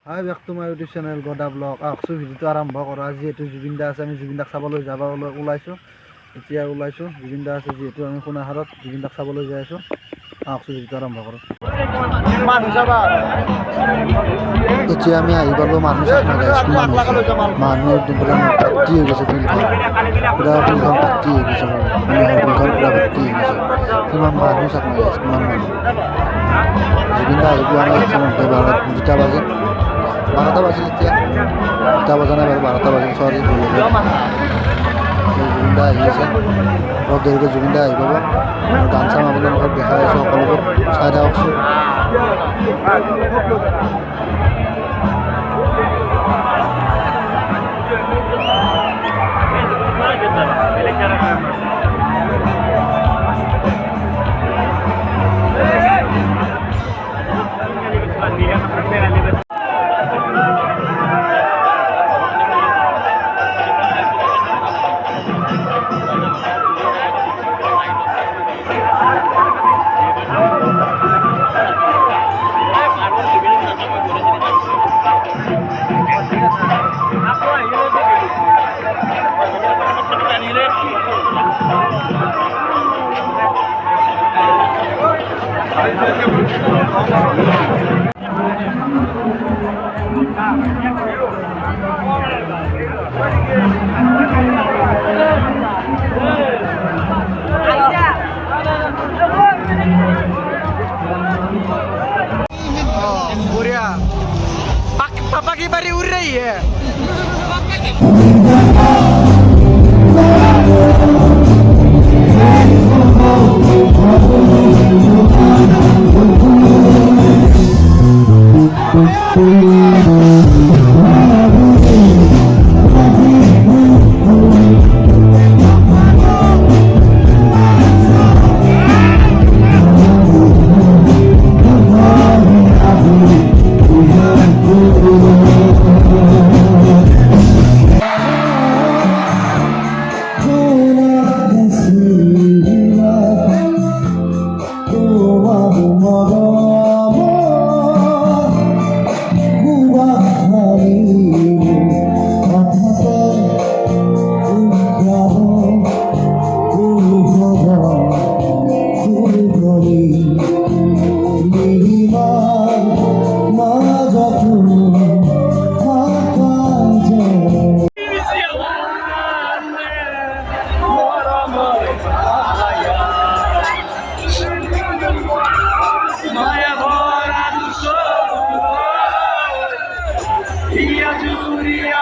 High back to my YouTube channel গদা blog. আহকচোন ভিডিঅ'টো আৰম্ভ কৰোঁ। আজি যিহেতু জুবিন দা আছে, আমি জুবিন দাক চাবলৈ ওলাইছোঁ। এতিয়া ওলাইছোঁ, জুবিন দা আছে যিহেতু আমি কোনাহাৰত জুবিন দাক চাবলৈ যাই আছোঁ। আহকচোন ভিডিঅ'টো আৰম্ভ কৰোঁ। এতিয়া আমি আহি পালোঁ, মানুহ চাই মানুহ একদম পূৰা ভৰ্তি হৈ গৈছে। ফিল্ডখন পূৰা ভৰ্তি হৈ গৈছে। ফিল্ডখন পূৰা ভৰ্তি হৈ গৈছে। কিমান মানুহ চাক মাৰিছে, কিমান মানুহ। জুবিন দা আহি পোৱা নাই, দুটা বাজিল। 12টা বাজিল এতিয়া, 2টা বজা নাই বাৰু, 12টা বাজিল। চৰি জুবিন দা আহি আছে। অলপ দেৰিকৈ জুবিন দা আহি পাব। গান চাম আপোনালোকক দেখাই আছোঁ, সকলোবোৰ চাই থাককচোন। बढ़िया पापा की बारी उड़ रही है। Iya